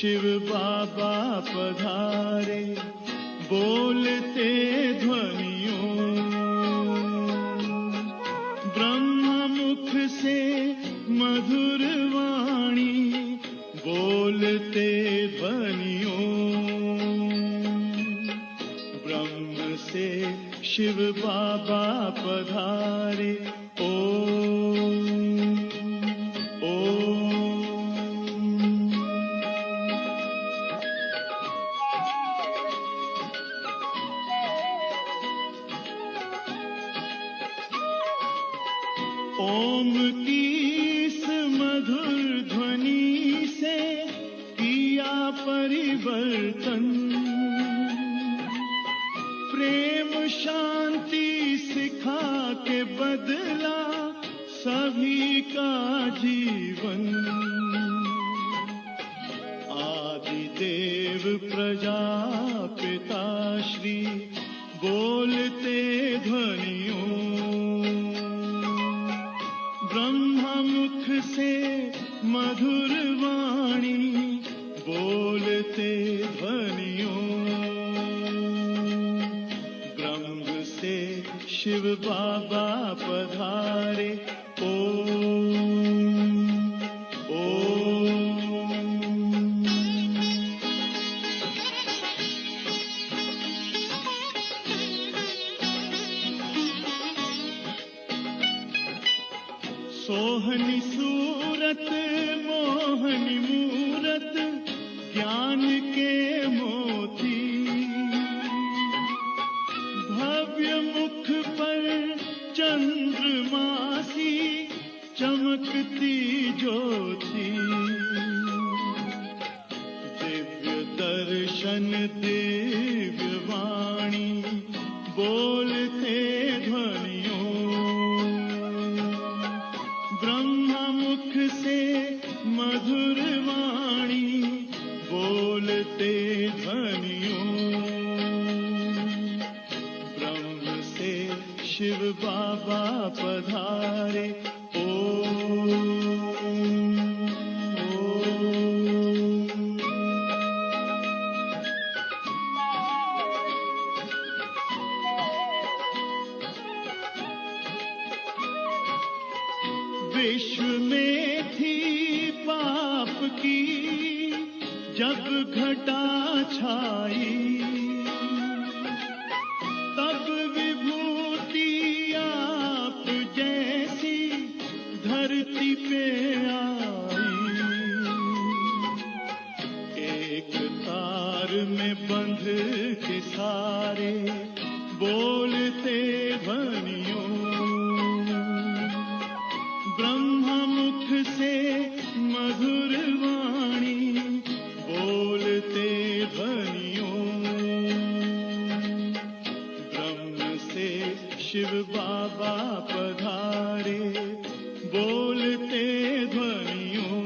शिव बाबा पधारे, बोलते ध्वनियों, ब्रह्म मुख से मधुर वाणी, बोलते ध्वनियों, ब्रह्म से शिव बाबा पधारे। ओम की इस मधुर ध्वनि से किया परिवर्तन, प्रेम शांति सिखा के बदला सभी का जीवन। आदिदेव प्रजापिता श्री बोलते ध्वनियों, ब्रह्म मुख से मधुर वाणी, बोलते ध्वनियों, ब्रह्म से शिव बाबा पधारे। सोहनी सूरत मोहनी मूरत, ज्ञान के मोती, भव्य मुख पर चंद्रमासी, चमकती ज्योति, दिव्य दर्शन दिव्य वाणी, बोलते ध्वनियों, ब्रह्म मुख से मधुर वाणी, बोलते ध्वनियों, ब्रह्म से शिव बाबा पधारे। विश्व में थी पाप की जब घटा छाई, तब विभूति आप जैसी धरती पे आई। एक तार में बंध के सारे बोलते ध्वनियों, ब्रह्म मुख से मधुर वाणी, बोलते ध्वनियों, ब्रह्म से शिव बाबा पधारे, बोलते ध्वनियों,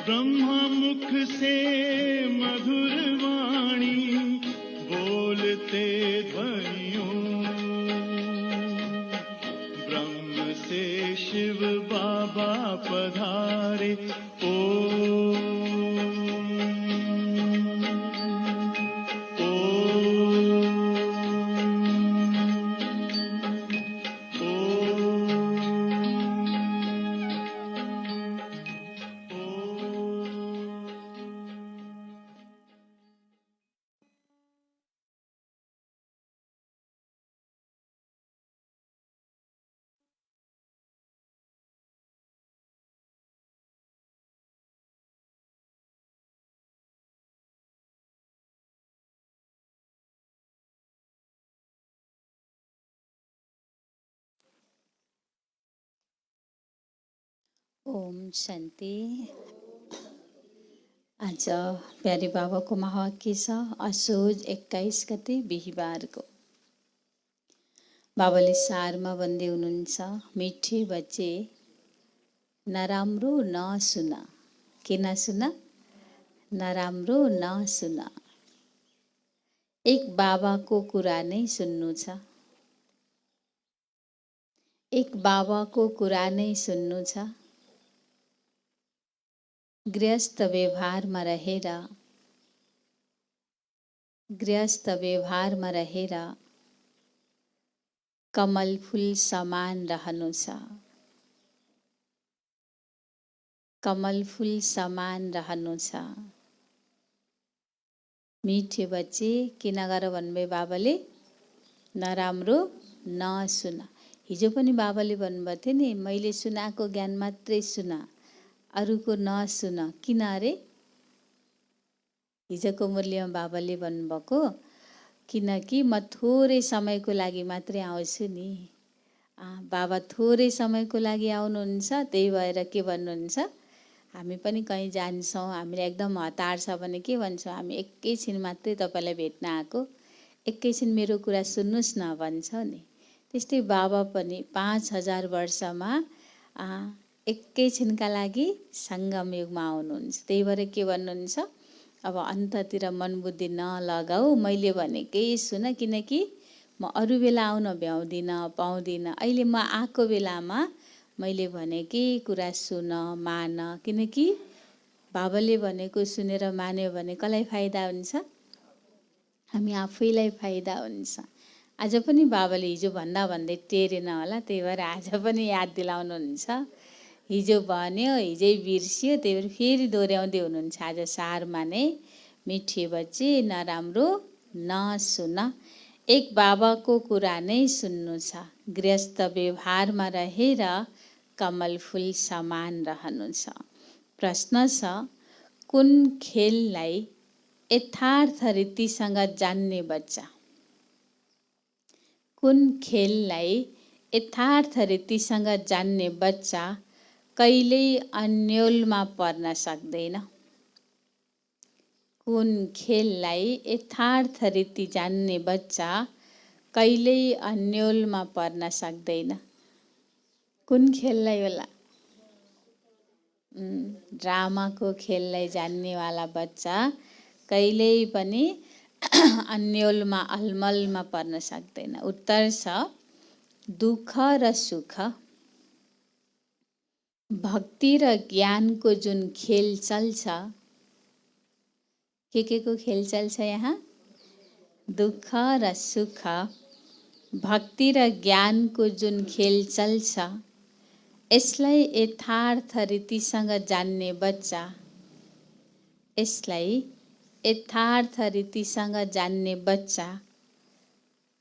ब्रह्म मुख से मधुर वाणी, बोलते ध्वनियों, से शिव बाबा पधारे। ओम शांति। आज प्यारे बाबाको महावाक्य छ असोज 21 गते बिहीबारको। बाबाले सारमा भन्दै हुनुहुन्छ, मिठे बच्चे नराम्रो नसुन। के नसुन? नराम्रो नसुन। एक बाबाको कुरा नै सुन्नु छ। एक बाबाको कुरा नै सुन्नु छ। गृहस्थ व्यवहारमा रहेर कमल फूल समान रहनु छ। कमल फूल समान रहनु छ। मिठे बच्चे किन गर भन्नुभयो बाबाले? नराम्रो नसुन। हिजो पनि बाबाले भन्नुभएको थियो नि, मैले सुनाएको ज्ञान मात्रै सुन, अरूको नसुन। किन अरे? हिजोको मूल्यमा बाबाले भन्नुभएको, किनकि म थोरै समयको लागि मात्रै आउँछु नि। बाबा थोरै समयको लागि आउनुहुन्छ, त्यही भएर के भन्नुहुन्छ, हामी पनि कहीँ जान्छौँ, हामीलाई एकदम हतार छ भने के भन्छौँ, हामी एकैछिन मात्रै तपाईँलाई भेट्न आएको, एकैछिन मेरो कुरा सुन्नुहोस् न भन्छौँ नि। त्यस्तै बाबा पनि 5000 वर्षमा एकैछिनका लागि सङ्गम युगमा आउनुहुन्छ। त्यही भएर के भन्नुहुन्छ, अब अन्ततिर मन बुद्धि नलगाऊ, मैले भनेकै सुन, किनकि म अरू बेला आउन भ्याउँदिनँ, पाउँदिनँ। अहिले म आएको बेलामा मैले भनेकै कुरा सुन, मान, किनकि बाबाले भनेको सुनेर मान्यो भने कसलाई फाइदा हुन्छ? हामी आफैलाई फाइदा हुन्छ। आज पनि बाबाले हिजो भन्दै टेरेन होला, त्यही भएर आज पनि याद दिलाउनुहुन्छ। हिजो भन्यो, हिजै बिर्सियो, त्यही भएर फेरि दोहोऱ्याउँदै हुनुहुन्छ। आज सारमा नै मिठे बच्चे नराम्रो नसुन, एक बाबाको कुरा नै सुन्नु छ। गृहस्थ व्यवहारमा रहेर कमल फूल समान रहनु छ। प्रश्न छ, कुन खेललाई यथार्थ रीतिसँग जान्ने बच्चा? कुन खेललाई यथार्थ रीतिसँग जान्ने बच्चा कहिल्यै अन्योलमा पर्न सक्दैन? कुन खेललाई यथार्थ रीति जान्ने बच्चा कहिल्यै अन्योलमा पर्न सक्दैन? कुन खेललाई होला? ड्रामाको खेललाई जान्नेवाला बच्चा कहिल्यै पनि अन्योलमा अलमलमा पर्न सक्दैन। उत्तर छ दुःख र सुख। भक्ति र ज्ञानको जुन खेल चल्छ, के को खेल चल्छ यहाँ? दुःख र सुख, भक्ति र ज्ञानको जुन खेल चल्छ, यसलाई यथार्थ रीतिसँग जान्ने बच्चा, यसलाई यथार्थ रीतिसँग जान्ने बच्चा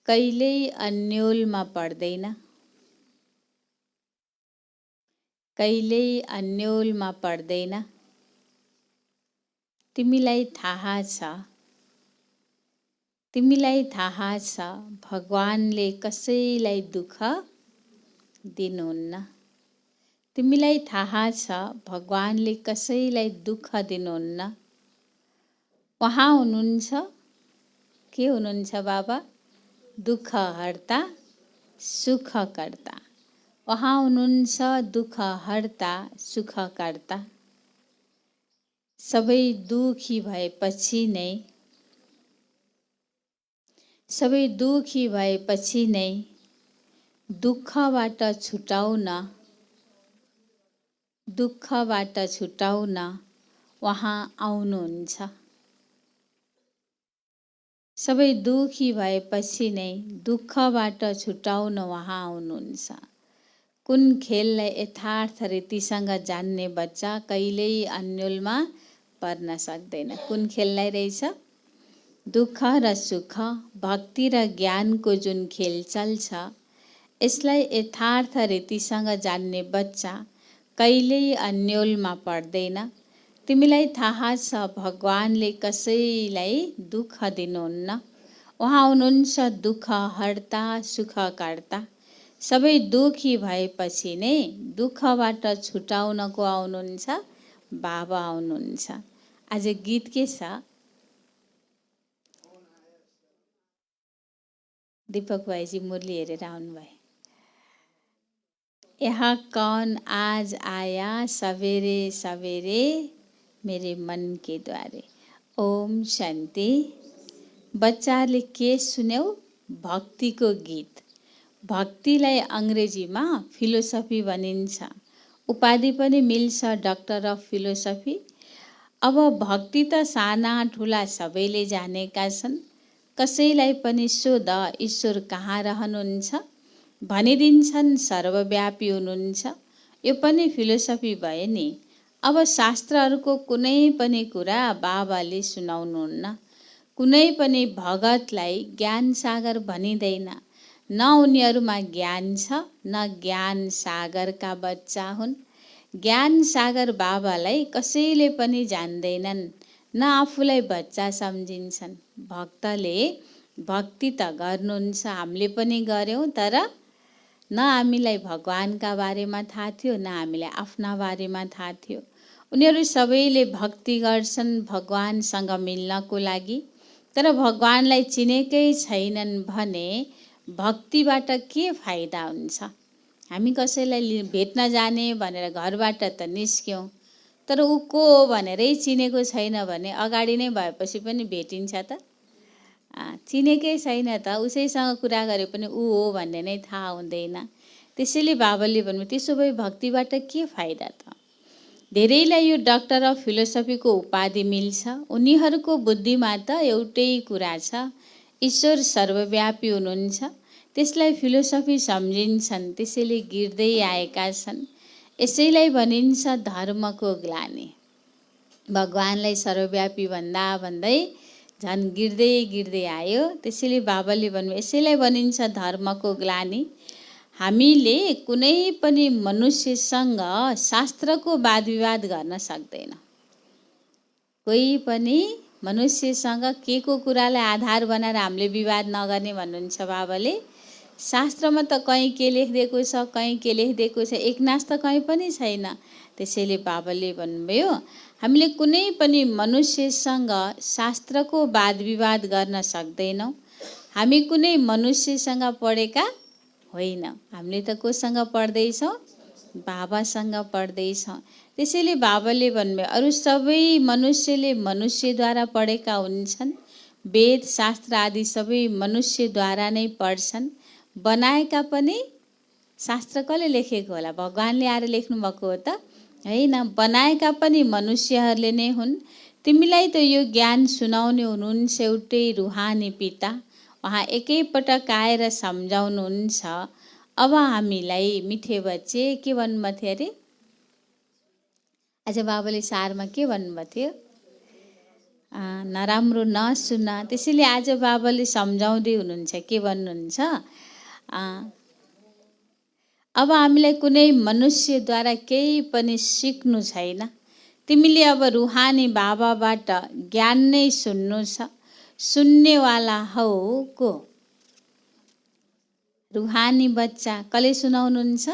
कहिल्यै अन्योलमा पर्दैन। कहिल्यै अन्योलमा पर्दैन। तिमीलाई थाहा छ भगवानले कसैलाई दुःख दिनुहुन्न। तिमीलाई थाहा छ भगवानले कसैलाई दुःख दिनुहुन्न। उहाँ हुनुहुन्छ, के हुनुहुन्छ बाबा? दुःख हर्ता, सुख कर्ता। उहाँ हुनुहुन्छ दुःख हर्ता, सुख कर्ता। सबै दुखी भएपछि नै दुःखबाट छुटाउन उहाँ आउनुहुन्छ। सबै दुखी भएपछि नै दुःखबाट छुटाउन उहाँ आउनुहुन्छ। कुन खेललाई यथार्थ रीतिसँग जान्ने बच्चा कहिल्यै अन्योलमा पर्न सक्दैन? कुन खेललाई रहेछ? दुःख र सुख, भक्ति र ज्ञानको जुन खेल चल्छ, यसलाई यथार्थ रीतिसँग जान्ने बच्चा कहिल्यै अन्योलमा पर्दैन। तिमीलाई थाहा छ भगवानले कसैलाई दुःख दिनुहुन्न। उहाँ हुनुहुन्छ दुःख हर्ता, सुख कर्ता। सबै दुखी भएपछि नै दुःखबाट छुटाउनको आउनुहुन्छ बाबा आउनुहुन्छ। आज गीत के छ? दीपक भाइजी मुरली हेरेर आउनुभयो। यहाँ कौन आज आया सवेरे सवेरे मेरे मन के द्वारे। ओम शान्ति। बच्चाले के सुन्यौ? भक्तिको गीत। भक्तिलाई अङ्ग्रेजीमा फिलोसफी भनिन्छ। उपाधि पनि मिल्छ, डक्टर अफ फिलोसफी। अब भक्ति त साना ठुला सबैले जानेका छन्। कसैलाई पनि सोध ईश्वर कहाँ रहनुहुन्छ, भनिदिन्छन् सर्वव्यापी हुनुहुन्छ। यो पनि फिलोसफी भयो नि। अब शास्त्रहरूको कुनै पनि कुरा बाबाले सुनाउनुहुन्न। कुनै पनि भगतलाई ज्ञान सागर भनिँदैन। न उनीहरूमा ज्ञान छ, न ज्ञान सागरका बच्चा हुन्। ज्ञान सागर बाबालाई कसैले पनि जान्दैनन्, न आफूलाई बच्चा सम्झिन्छन्। भक्तले भक्ति त गर्नुहुन्छ, हामीले पनि गर्यौँ, तर न हामीलाई भगवानका बारेमा थाहा थियो, न हामीलाई आफ्ना बारेमा थाहा थियो। उनीहरू सबैले भक्ति गर्छन् भगवानसँग मिल्नको लागि, तर भगवानलाई चिनेकै छैनन् भने भक्तिबाट के फाइदा हुन्छ। हामी कसैलाई भेट्न जाने भनेर घरबाट त निस्क्यौँ, तर ऊ को हो भनेरै चिनेको छैन भने अगाडि नै भएपछि पनि भेटिन्छ त? चिनेकै छैन त उसैसँग कुरा गरे पनि ऊ हो भन्ने नै थाहा हुँदैन। त्यसैले बाबाले भन्नु त्यसो भए भक्तिबाट के फाइदा त? धेरैलाई यो डक्टर अफ फिलोसफीको उपाधि मिल्छ। उनीहरूको बुद्धिमा त एउटै कुरा छ, ईश्वर सर्वव्यापी हुनुहुन्छ। त्यसलाई फिलोसफी सम्झिन्छन्, त्यसैले गिर्दै आएका छन्। यसैलाई भनिन्छ धर्मको ग्लानि। भगवानलाई सर्वव्यापी भन्दा भन्दै झन् गिर्दै आयो। त्यसैले बाबाले भन्नु यसैलाई भनिन्छ धर्मको ग्लानि। हामीले कुनै पनि मनुष्यसँग शास्त्रको वाद विवाद गर्न सक्दैन। कोही पनि मनुष्यसँग के को कुरालाई आधार बनाएर हामीले विवाद नगर्ने भन्नुहुन्छ बाबाले। शास्त्रमा त कहीँ के लेखिदिएको छ, कहीँ के लेखिदिएको छ, एकनास त कहीँ पनि छैन। त्यसैले बाबाले भन्नुभयो हामीले कुनै पनि मनुष्यसँग शास्त्रको वाद विवाद गर्न सक्दैनौँ। हामी कुनै मनुष्यसँग पढेका होइन। हामीले त कोसँग पढ्दैछौँ? बाबासँग पढ्दैछौँ। त्यसैले बाबाले भन्नुभयो अरू सबै मनुष्यले मनुष्यद्वारा पढेका हुन्छन्। वेद शास्त्र आदि सबै मनुष्यद्वारा नै पढ्छन्। बनाएका पनि शास्त्र कसले लेखेको होला? भगवानले आएर लेख्नु भएको हो त होइन। बनाएका पनि मनुष्यहरूले नै हुन्। तिमीलाई त यो ज्ञान सुनाउने हुनुहुन्छ एउटै रुहानी पिता। उहाँ एकैपटक आएर सम्झाउनुहुन्छ। अब हामीलाई मिठे बच्चे के भन्नुभएको थियो अरे? आज बाबाले सारमा के भन्नुभएको थियो? नराम्रो नसुन। त्यसैले आज बाबाले सम्झाउँदै हुनुहुन्छ। के भन्नुहुन्छ? अब हामीलाई कुनै मनुष्यद्वारा केही पनि सिक्नु छैन। तिमीले अब रुहानी बाबाबाट ज्ञान नै सुन्नु छ। सुन्नेवाला हौ को? रुहानी बच्चा। कसले सुनाउनुहुन्छ?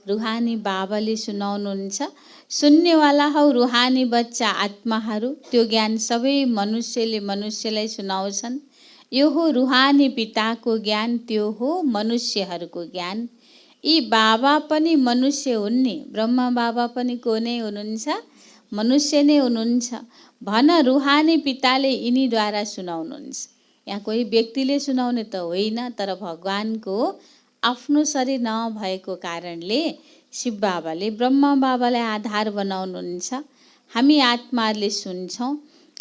रुहानी बाबाले सुनाउनुहुन्छ। सुन्नेवाला हौ रुहानी बच्चा आत्माहरू। त्यो ज्ञान सबै मनुष्यले मनुष्यलाई सुनाउँछन्। यो हो रुहानी पिताको ज्ञान, त्यो हो मनुष्यहरूको ज्ञान। यी बाबा पनि मनुष्य हुन् नि। ब्रह्मा बाबा पनि को नै हुनुहुन्छ? मनुष्य नै हुनुहुन्छ। भन रुहानी पिताले यिनीद्वारा सुनाउनुहुन्छ। यहाँ कोही व्यक्तिले सुनाउने त होइन, तर भगवानको आफ्नो शरीर नभएको कारणले शिव बाबाले ब्रह्मा बाबालाई आधार बनाउनुहुन्छ। हामी आत्माहरूले सुन्छौँ।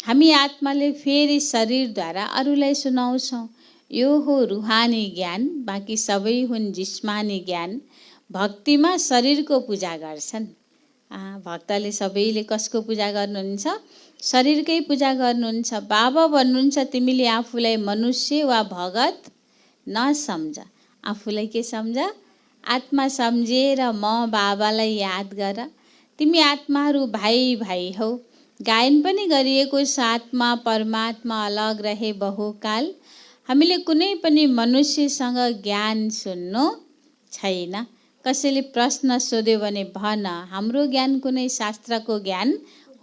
हामी आत्माले फेरि शरीरद्वारा अरूलाई सुनाउँछौँ। यो हो रुहानी ज्ञान। बाँकी सबै हुन् जिस्मानी ज्ञान। भक्तिमा शरीरको पूजा गर्छन्। भक्तले सबैले कसको पूजा गर्नुहुन्छ? शरीरकै पूजा गर्नुहुन्छ। बाबा भन्नुहुन्छ तिमीले आफूलाई मनुष्य वा भगत नसम्झ। आफूलाई के सम्झ? आत्मा सम्झेर म बाबालाई याद गर। तिमी आत्माहरू भाइ भाइ हौ। गायन पनि गरिएको छ, आत्मा परमात्मा अलग रहे बहुकाल। हामीले कुनै पनि मनुष्यसँग ज्ञान सुन्नु छैन। कसैले प्रश्न सोध्यो भने भन हाम्रो ज्ञान कुनै शास्त्रको ज्ञान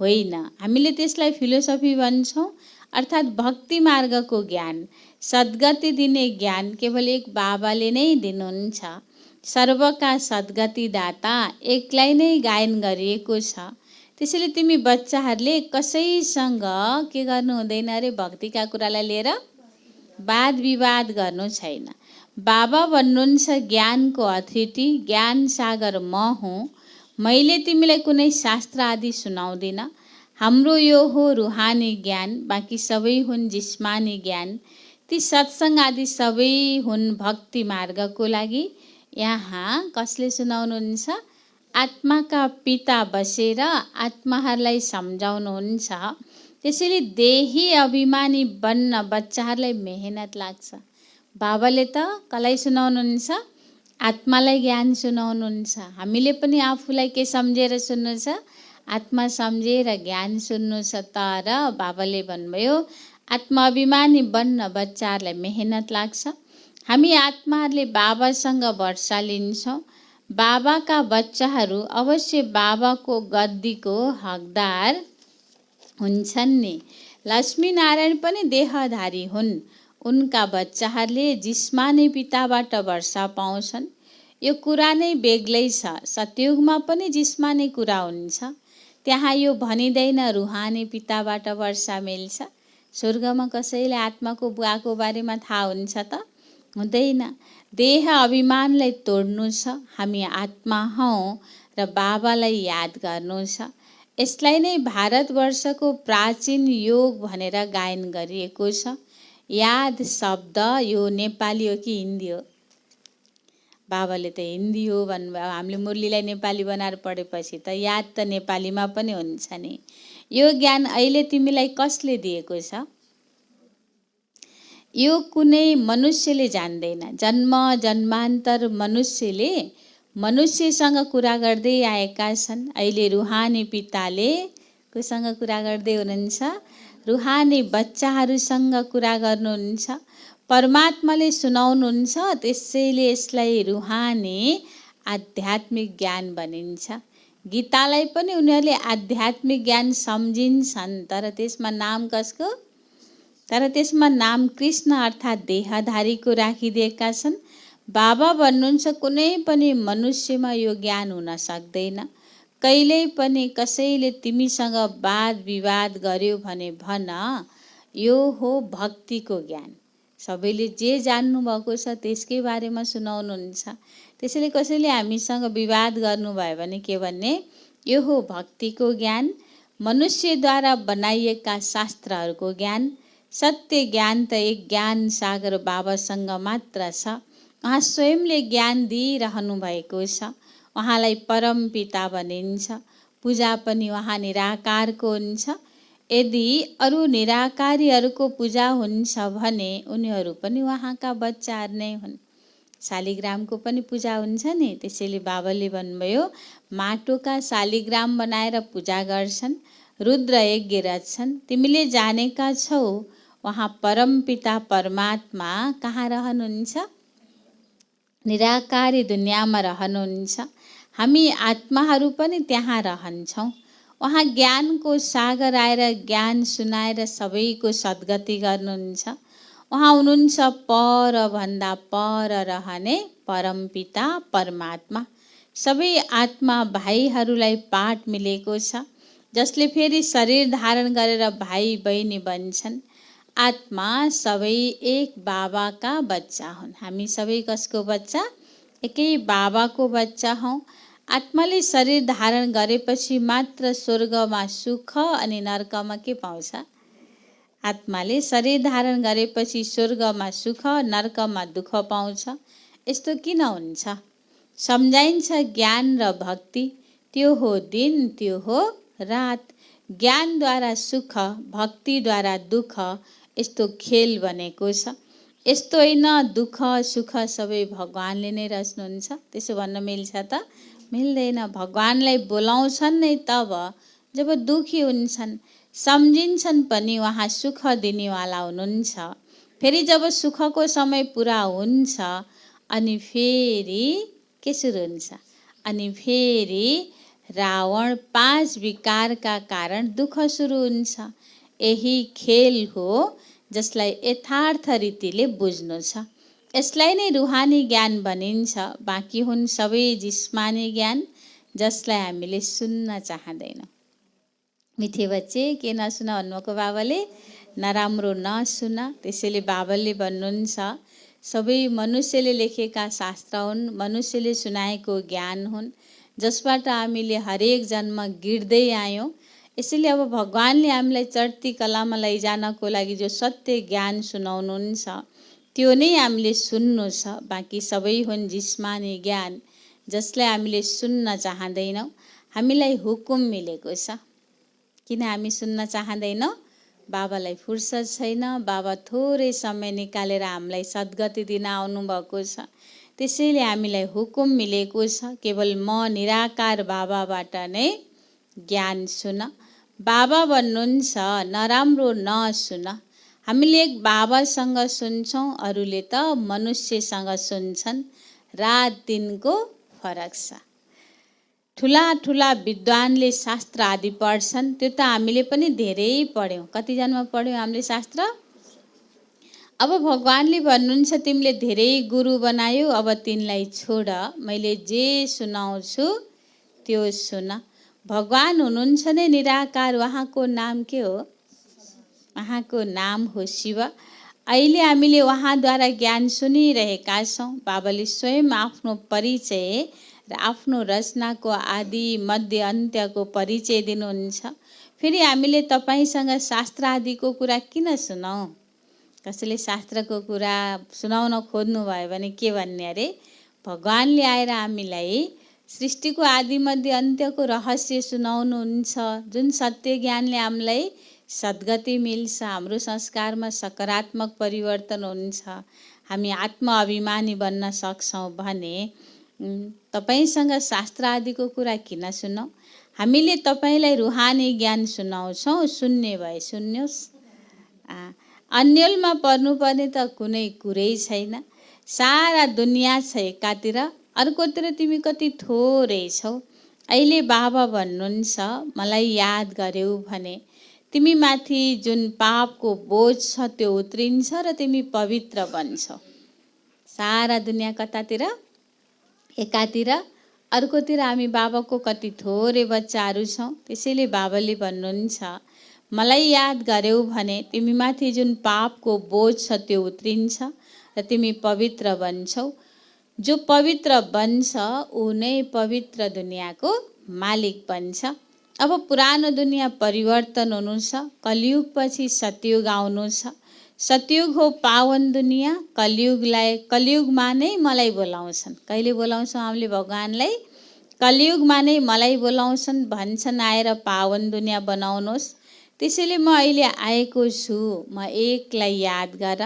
होइन। हामीले त्यसलाई फिलोसफी भन्छौँ, अर्थात् भक्ति मार्गको ज्ञान। सद्गति दिने ज्ञान केवल एक बाबाले नै दिनुहुन्छ। सर्वका सद्गति दाता एकलाई नै गायन गरिएको छ। त्यसैले तिमी बच्चाहरूले कसैसँग के गर्नु हुँदैन अरे? भक्तिका कुरालाई लिएर वाद विवाद गर्नु छैन। बाबा भन्नुहुन्छ ज्ञानको अतिथि, ज्ञान सागर म हुँ। मैले तिमीलाई कुनै शास्त्र आदि सुनाउँदिन। हाम्रो यो हो रुहानी ज्ञान, बाँकी सबै हुन् जिस्मानी ज्ञान। ती सत्सङ्ग आदि सबै हुन् भक्ति मार्गको लागि। यहाँ कसले सुनाउनुहुन्छ? आत्माका पिता बसेर आत्माहरूलाई सम्झाउनुहुन्छ। त्यसैले देही अभिमानी बन्न बच्चाहरूलाई मेहनत लाग्छ। बाबाले त कसलाई सुनाउनुहुन्छ? आत्मालाई ज्ञान सुनाउनुहुन्छ। हामीले पनि आफूलाई के सम्झेर सुन्नु छ? आत्मा सम्झेर ज्ञान सुन्नु छ। तर बाबाले भन्नुभयो आत्मा अभिमानी बन्न बच्चाहरूलाई मेहनत लाग्छ। हामी आत्माहरूले बाबासँग वर्षा लिन्छौँ। बाबाका बच्चाहरू अवश्य बाबाको गद्दीको हकदार हुन्छन् नि। लक्ष्मीनारायण पनि देहधारी हुन्। उनका बच्चाहरूले जिस्मानी पिताबाट वर्षा पाउँछन्। यो कुरा नै बेग्लै छ। सतयुगमा पनि जिस्मानी कुरा हुन्छ। त्यहाँ यो भनिँदैन रुहानी पिताबाट वर्षा मिल्छ। स्वर्गमा कसैले आत्माको बुवाको बारेमा थाहा हुन्छ त? हुँदैन। देह अभिमानलाई तोड्नु छ। हामी आत्मा हौँ र बाबालाई याद गर्नु छ। यसलाई नै भारतवर्षको प्राचीन योग भनेर गायन गरिएको छ। याद शब्द यो नेपाली हो कि हिन्दी हो? बाबाले त हिन्दी हो भन्नुभयो। हामीले मुरलीलाई नेपाली बनाएर पढेपछि त याद त नेपालीमा पनि हुन्छ नि। यो ज्ञान अहिले तिमीलाई कसले दिएको छ? यो कुनै मनुष्यले जान्दैन। जन्म जन्मान्तर मनुष्यले मनुष्यसँग कुरा गर्दै आएका छन्। अहिले रुहानी पिताले कोसँग कुरा गर्दै हुनुहुन्छ? रुहानी बच्चाहरूसँग कुरा गर्नुहुन्छ। परमात्माले सुनाउनुहुन्छ। त्यसैले यसलाई रुहानी आध्यात्मिक ज्ञान भनिन्छ। गीतालाई पनि उनीहरूले आध्यात्मिक ज्ञान सम्झिन्छन्। तर त्यसमा नाम कसको? तर त्यसमा नाम कृष्ण अर्थात् देहधारीको राखिदिएका छन्। बाबा भन्नुहुन्छ कुनै पनि मनुष्यमा यो ज्ञान हुन सक्दैन। कहिल्यै पनि कसैले तिमीसँग वाद विवाद गर्यो भने भन यो हो भक्तिको ज्ञान। सबैले जे जान्नु भएको छ त्यसकै बारेमा सुनाउनुहुन्छ। त्यसैले कसैले हामीसँग विवाद गर्नुभयो भने के भन्ने? यो हो भक्तिको ज्ञान, मनुष्यद्वारा बनाइएका शास्त्रहरूको ज्ञान। सत्य ज्ञान त एक ज्ञान सागर बाबासँग मात्र छ। उहाँ स्वयंले ज्ञान दिइरहनु भएको छ। उहाँलाई परम पिता भनिन्छ। पूजा पनि उहाँ निराकारको हुन्छ। यदि अरू निराकारीहरूको पूजा हुन्छ भने उनीहरू पनि उहाँका बच्चाहरू नै हुन्। शालिग्रामको पनि पूजा हुन्छ नि। त्यसैले बाबाले भन्नुभयो माटोका शालिग्राम बनाएर पूजा गर्छन्, रुद्र यज्ञ रच्छन्। तिमीले जानेका छौ उहाँ परम पिता परमात्मा कहाँ रहनुहुन्छ? निराकारी दुनियाँमा रहनुहुन्छ। हामी आत्माहरू पनि त्यहाँ रहन्छौँ। उहाँ ज्ञानको सागर आएर ज्ञान सुनाएर सबैको सद्गति गर्नुहुन्छ। उहाँ हुनुहुन्छ परभन्दा पर रहने परमपिता परमात्मा। सबै आत्मा भाइहरूलाई पाठ मिलेको छ, जसले फेरि शरीर धारण गरेर भाइ बहिनी बन्छन्। आत्मा सबै एक बाबाका बच्चा हुन्। हामी सबै कसको बच्चा? एकै बाबाको बच्चा हौँ। आत्माले शरीर धारण गरेपछि मात्र स्वर्गमा सुख अनि नरकमा के पाउँछ? आत्माले शरीर धारण गरेपछि स्वर्गमा सुख, नरकमा दुःख पाउँछ। यस्तो किन हुन्छ? सम्झाइन्छ ज्ञान र भक्ति। त्यो हो दिन, त्यो हो रात। ज्ञानद्वारा सुख, भक्तिद्वारा दुःख, यस्तो खेल बनेको छ। यस्तो होइन दुःख सुख सबै भगवानले नै रच्नुहुन्छ। त्यसो भन्न मिल्छ त? मिल्दैन। भगवानलाई बोलाउँछन् नै तब जब दुखी हुन्छन्। सम्झिन्छन् पनि उहाँ सुख दिनेवाला हुनुहुन्छ। फेरि जब सुखको समय पुरा हुन्छ अनि फेरि के सुरु हुन्छ? अनि फेरि रावण 5 विकारका कारण दुःख सुरु हुन्छ। यही खेल हो जसलाई यथार्थ रीतिले बुझ्नु छ। यसलाई नै रुहानी ज्ञान भनिन्छ। बाँकी हुन् सबै जिस्मानी ज्ञान जसलाई हामीले सुन्न चाहँदैनौँ। मिठे बच्चे के नसुन भन्नुभएको बाबाले? नराम्रो नसुन। त्यसैले बाबाले भन्नुहुन्छ सबै मनुष्यले लेखेका शास्त्र हुन्, मनुष्यले सुनाएको ज्ञान हुन्, जसबाट हामीले हरेक जन्म गिर्दै आयौँ। यसैले अब भगवानले हामीलाई चढ्ती कलामा लैजानको लागि जो सत्य ज्ञान सुनाउनुहुन्छ त्यो नै हामीले सुन्नु छ। बाँकी सबै हुन् जिस्मानी ज्ञान जसलाई हामीले सुन्न चाहँदैनौँ। हामीलाई हुकुम मिलेको छ। किन हामी सुन्न चाहँदैनौँ? बाबालाई फुर्सद छैन। बाबा थोरै समय निकालेर हामीलाई सद्गति दिन आउनुभएको छ। त्यसैले हामीलाई हुकुम मिलेको छ, केवल म निराकार बाबाबाट नै ज्ञान सुन। बाबा भन्नुहुन्छ नराम्रो नसुन। हामीले एक बाबासँग सुन्छौँ, अरूले त मनुष्यसँग सुन्छन्। रात दिनको फरक छ। ठुला ठुला विद्वानले शास्त्र आदि पढ्छन्, त्यो त हामीले पनि धेरै पढ्यौँ। कतिजनामा पढ्यौँ हामीले शास्त्र? अब भगवानले भन्नुहुन्छ तिमीले धेरै गुरु बनायो, अब तिनलाई छोड, मैले जे सुनाउँछु त्यो सुन। भगवान हुनुहुन्छ नै निराकार, उहाँको नाम के हो? उहाँको नाम हो शिव। अहिले हामीले उहाँद्वारा ज्ञान सुनिरहेका छौँ। बाबाले स्वयं आफ्नो परिचय र आफ्नो रचनाको आदि मध्य अन्त्यको परिचय दिनुहुन्छ। फेरि हामीले तपाईँसँग शास्त्र आदिको कुरा किन सुनौँ? कसैले शास्त्रको कुरा सुनाउन खोज्नु भयो भने के भन्ने अरे? भगवानले आएर हामीलाई सृष्टिको आदि मध्य अन्त्यको रहस्य सुनाउनुहुन्छ। जुन सत्य ज्ञानले हामीलाई सद्गति मिल्छ, हाम्रो संस्कारमा सकारात्मक परिवर्तन हुन्छ, हामी आत्मअभिमानी बन्न सक्छौँ भने तपाईँसँग शास्त्र आदिको कुरा किन सुनौँ? हामीले तपाईँलाई रुहानी ज्ञान सुनाउँछौँ। सुन्ने भए सुन्नुहोस्। अन्यलमा पर्नुपर्ने त कुनै कुरै छैन। सारा दुनियाँ छ एकातिर, अर्कोतिर तिमी कति थोरै छौ। अहिले बाबा भन्नुहुन्छ मलाई याद गर्यौ भने तिमी माथि जुन पापको बोझ छ त्यो उत्रिन्छ र तिमी पवित्र बन्छौ। सारा दुनियाँ कतातिर? एकातिर, अर्कोतिर हामी बाबाको कति थोरै बच्चाहरू छौँ। त्यसैले बाबाले भन्नुहुन्छ मलाई याद गर्यौ भने तिमी माथि जुन पापको बोझ छ त्यो उत्रिन्छ र तिमी पवित्र बन्छौ। जो पवित्र बन्छ ऊ नै पवित्र दुनियाँको मालिक बन्छ। अब पुरानो दुनियाँ परिवर्तन हुनु छ। कलियुग पछि सतयुग आउनु छ। सतयुग हो पावन दुनियाँ। कलियुगमा नै मलाई बोलाउँछन्। कहिले बोलाउँछौँ हामीले भगवानलाई? कलियुगमा नै मलाई बोलाउँछन्, भन्छन् आएर पावन दुनियाँ बनाउनुहोस्। त्यसैले म अहिले आएको छु, म एकलाई याद गर।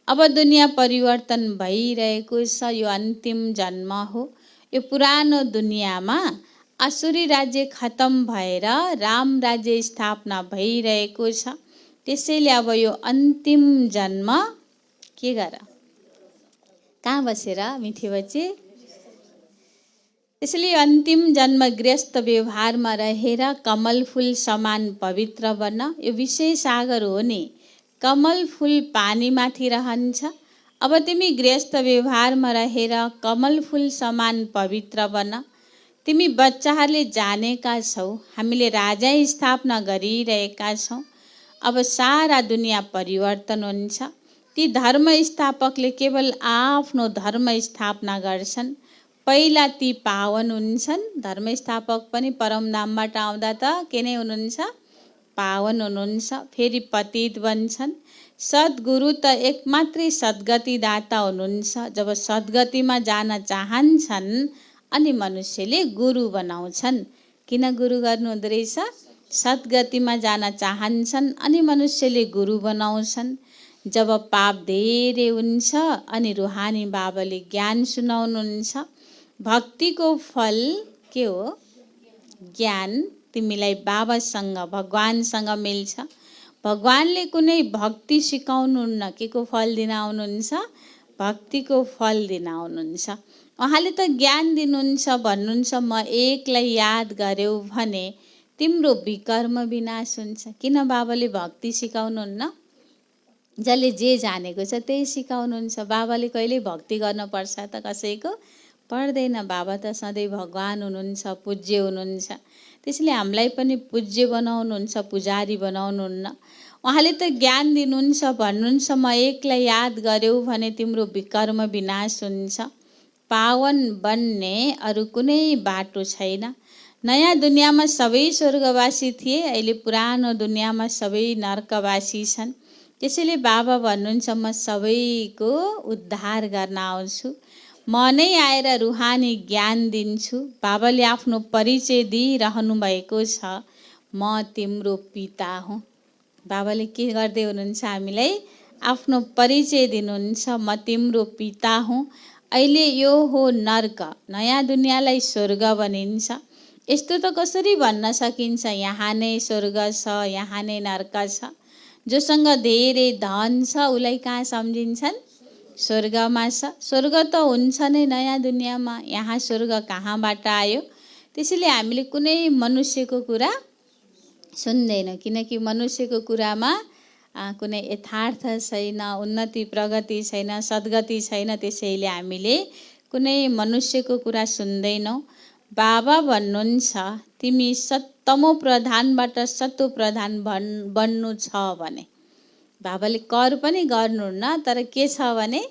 अब दुनियाँ परिवर्तन भइरहेको छ। यो अन्तिम जन्म हो। यो पुरानो दुनियाँमा असुरी राज्य खत्म भएर राम राज्य स्थापना भइरहेको छ। त्यसैले अब यो अन्तिम जन्म के गर? कहाँ बसेर मिठे बच्चे? त्यसैले अन्तिम जन्म गृहस्थ व्यवहारमा रहेर कमल फुल समान पवित्र बन्न। यो विषय सागर हो नि। कमल फुल पानीमाथि रहन्छ। अब तिमी गृहस्थ व्यवहारमा रहेर कमल फुल समान पवित्र बन्न। तिमी बच्चाहरूले जानेका छौ हामीले राजा स्थापना गरिरहेका छौँ। अब सारा दुनियाँ परिवर्तन हुन्छ। ती धर्म स्थापकले केवल आफ्नो धर्म स्थापना गर्छन्। पहिला ती पावन हुन्छन्। धर्म स्थापक पनि परमधामबाट आउँदा त के नै हुनुहुन्छ? पावन हुनुहुन्छ। फेरि पतित बन्छन्। सद्गुरु त एक मात्रै सद्गति दाता हुनुहुन्छ। जब सद्गतिमा जान चाहन्छन् अनि मनुष्यले गुरु बनाउँछन्। किन गुरु गर्नु हुँदो रहेछ? सद्गतिमा जान चाहन्छन् अनि मनुष्यले गुरु बनाउँछन्। जब पाप धेरै हुन्छ अनि रुहानी बाबाले ज्ञान सुनाउनुहुन्छ। भक्तिको फल के हो? ज्ञान। तिमीलाई बाबासँग भगवानसँग मिल्छ। भगवानले कुनै भक्ति सिकाउनुहुन्न, के को फल दिन आउनुहुन्छ? भक्तिको फल दिन आउनुहुन्छ। उहाँले त ज्ञान दिनुहुन्छ, भन्नुहुन्छ म एकलाई याद गर्यौ भने तिम्रो विकर्म विनाश हुन्छ। किन बाबाले भक्ति सिकाउनुहुन्न? जसले जे जानेको छ त्यही सिकाउनुहुन्छ। बाबाले कहिले भक्ति गर्नुपर्छ त कसैको? पर्दैन। बाबा त सधैँ भगवान हुनुहुन्छ, पूज्य हुनुहुन्छ। त्यसैले हामीलाई पनि पूज्य बनाउनुहुन्छ, पुजारी बनाउनुहुन्न। उहाँले त ज्ञान दिनुहुन्छ, भन्नुहुन्छ म एकलाई याद गर्यौ भने तिम्रो विकर्म विनाश हुन्छ। पावन बन्ने अरू कुनै बाटो छैन। नयाँ दुनियाँमा सबै स्वर्गवासी थिए, अहिले पुरानो दुनियाँमा सबै नरकवासी छन्। त्यसैले बाबा भन्नुहुन्छ म सबैको उद्धार गर्न आउँछु, म नै आएर रुहानी ज्ञान दिन्छु। बाबाले आफ्नो परिचय दिइरहनु भएको छ, म तिम्रो पिता हुँ। बाबाले के गर्दै हुनुहुन्छ, हामीलाई आफ्नो परिचय दिनुहुन्छ, म तिम्रो पिता हुँ। अहिले यो हो नर्क, नयाँ दुनियाँलाई स्वर्ग भनिन्छ। यस्तो त कसरी भन्न सकिन्छ, यहाँ नै स्वर्ग छ, यहाँ नै नर्क छ। जोसँग धेरै धन छ उसलाई कहाँ सम्झिन्छन्, स्वर्गमा छ। स्वर्ग त हुन्छ नै नयाँ दुनियाँमा, यहाँ स्वर्ग कहाँबाट आयो। त्यसैले हामीले कुनै मनुष्यको कुरा सुन्दैनौँ, किनकि मनुष्यको कुरामा कुनै यथार्थ छैन, उन्नति प्रगति छैन, सद्गति छैन। त्यसैले हामीले कुनै मनुष्यको कुरा सुन्दैनौँ। बाबा भन्नुहुन्छ तिमी तमो प्रधानबाट सत्व प्रधान बन्नु छ भने, बाबाले कर पनि गर्नुहुन्न, तर के छ भने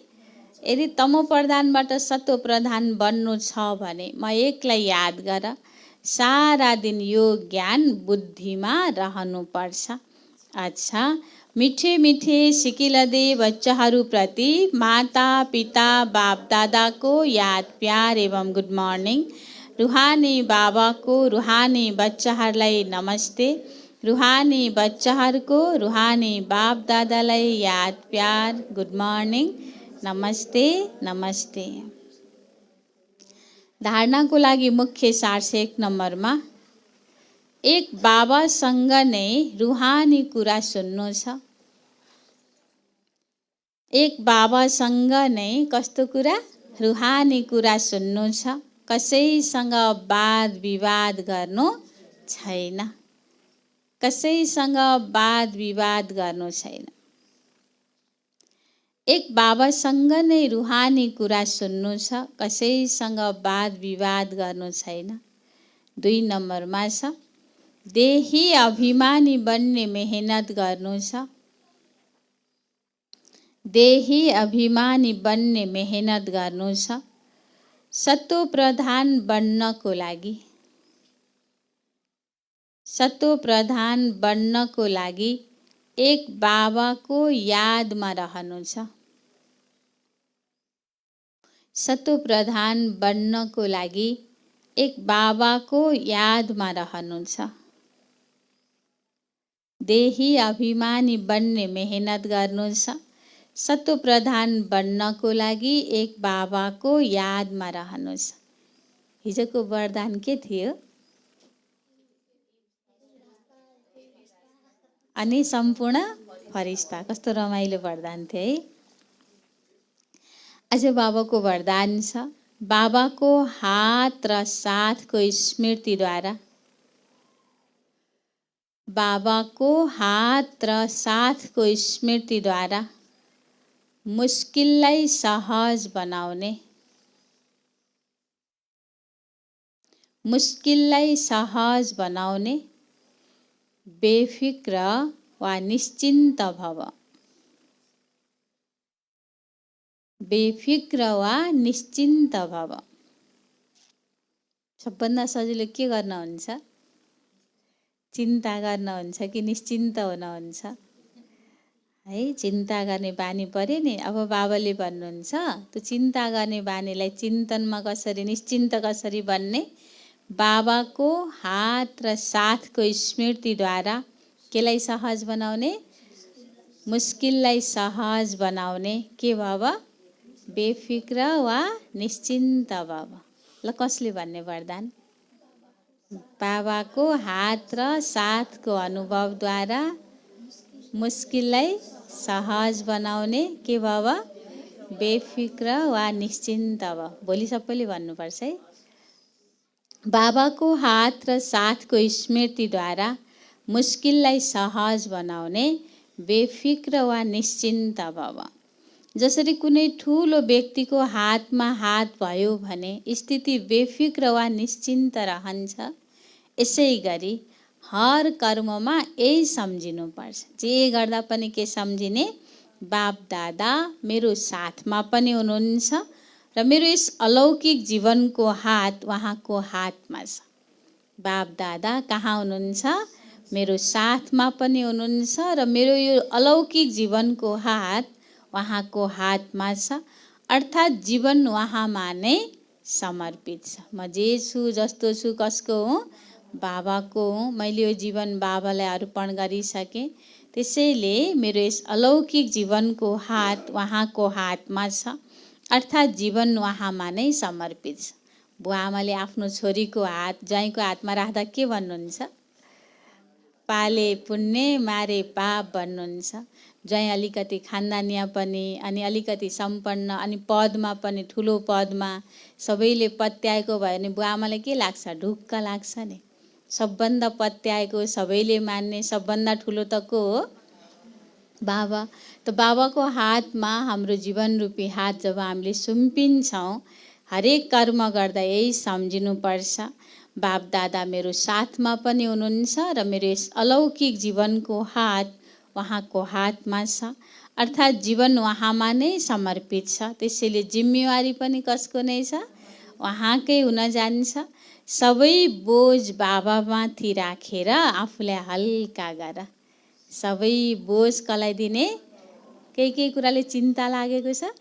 यदि तमो प्रधानबाट सत्व प्रधान बन्नु छ भने म एकलाई याद गर, सारा दिन यो ज्ञान बुद्धिमा रहनुपर्छ। अच्छा, मिठे मिठे सिकिलदे बच्चाहरूप्रति माता पिता बाप दादाको याद प्यार एवं गुड मर्निङ। रुहानी बाबाको रुहानी बच्चाहरूलाई नमस्ते। रुहानी बच्चाहरूको रुहानी बाप दादालाई याद प्यार गुड मर्निङ, नमस्ते नमस्ते। धारणाको लागि मुख्य सार 1 नम्बरमा, एक बाबासँग नै रुहानी कुरा सुन्नु छ। एक बाबासँग नै कस्तो कुरा, रुहानी कुरा सुन्नु छ। कसैसँग वाद विवाद गर्नु छैन, कसैसँग वाद विवाद गर्नु छैन। एक बाबासँग नै रुहानी कुरा सुन्नु छ, कसैसँग वाद विवाद गर्नु छैन। 2 नम्बरमा छ, देही अभिमानी बन्ने मेहनत गर्नु छ। देही अभिमानी बन्ने मेहनत गर्नु छ। सत्व प्रधान बन्नको लागि, सत्व प्रधान बन्नको लागि एक बाबाको यादमा रहनु छ। सत्व प्रधान बन्नको लागि एक बाबाको यादमा रहनु छ। देही अभिमानी बन्ने मेहनत गर्नु छ। सत्व प्रधान बन्नको लागि एक बाबाको यादमा रहनु छ। हिजोको वरदान के थियो? अनि सम्पूर्ण फरिस्ता। कस्तो रमाइलो वरदान थियो है। आज बाबाको वरदान छ, बाबाको हात र साथको स्मृतिद्वारा, बाबाको हात र साथको स्मृतिद्वारा मुस्किललाई सहज बनाउने, मुस्किललाई सहज बनाउने, बेफिक्र वा निश्चिन्त भव, बेफिक्र वा निश्चिन्त भव। सबभन्दा सजिलो के गर्नुहुन्छ? चिन्ता गर्नुहुन्छ कि निश्चिन्त हुनुहुन्छ? है, चिन्ता गर्ने बानी परे नि। अब बाबाले भन्नुहुन्छ त्यो चिन्ता गर्ने बानीलाई चिन्तनमा कसरी, निश्चिन्त कसरी बन्ने? बाबाको हात र साथको स्मृतिद्वारा केलाई सहज बनाउने? मुस्किललाई सहज बनाउने। के भव? बेफिक्र वा निश्चिन्त भव। ल कसले भन्ने वरदान? बाबाको हात र साथको अनुभवद्वारा मुस्किललाई सहज बनाउने। के भव? बेफिक्र वा निश्चिन्त भव। भोलि सबैले भन्नुपर्छ है। बाबाको हात र साथको स्मृतिद्वारा मुस्किललाई सहज बनाउने, बेफिक्र वा निश्चिन्त भव। जसरी कुनै ठुलो व्यक्तिको हातमा हात भयो भने स्थिति बेफिक्र वा निश्चिन्त रहन्छ, यसै गरी हर कर्ममा यही सम्झिनुपर्छ। जे गर्दा पनि के सम्झिने? बाप दादा मेरो साथमा पनि हुनुहुन्छ र मेरो यस अलौकिक जीवनको हात उहाँको हातमा छ। बाप दादा कहाँ हुनुहुन्छ? मेरो साथमा पनि हुनुहुन्छ र मेरो यो अलौकिक जीवनको हात उहाँको हातमा छ। अर्थात् जीवन उहाँमा नै समर्पित छ। म जे छु जस्तो छु कसको हुँ? बाबाको हुँ। मैले यो जीवन बाबालाई अर्पण गरिसकेँ। त्यसैले मेरो यस अलौकिक जीवनको हात उहाँको हातमा छ। अर्थात् जीवन उहाँमा नै समर्पित छ। बुवा आमाले आफ्नो छोरीको हात ज्वाइँको हातमा राख्दा के भन्नुहुन्छ? पाले पुण्य मारे पाप भन्नुहुन्छ। ज्वाइँ अलिकति खानदानिया पनि अनि अलिकति सम्पन्न अनि पदमा पनि ठुलो पदमा सबैले पत्याएको भयो भने बुवा आमालाई के लाग्छ? ढुक्क लाग्छ नि। सबभन्दा पत्याएको सबैले मान्ने सबभन्दा ठुलो त को हो? बाबा। त बाबाको हातमा हाम्रो जीवन रूपी हात जब हामीले सुम्पिन्छौँ, हरेक कर्म गर्दा यही सम्झिनुपर्छ, बाप दादा मेरो साथमा पनि हुनुहुन्छ र मेरो यस अलौकिक जीवनको हात उहाँको हातमा छ। अर्थात् जीवन उहाँमा नै समर्पित छ। त्यसैले जिम्मेवारी पनि कसको नै छ? उहाँकै हुन जान्छ। सबै बोझ बाबामाथि राखेर आफूलाई हल्का गर। सबै बोझ कसलाई दिने? केही कुराले चिन्ता लागेको छ?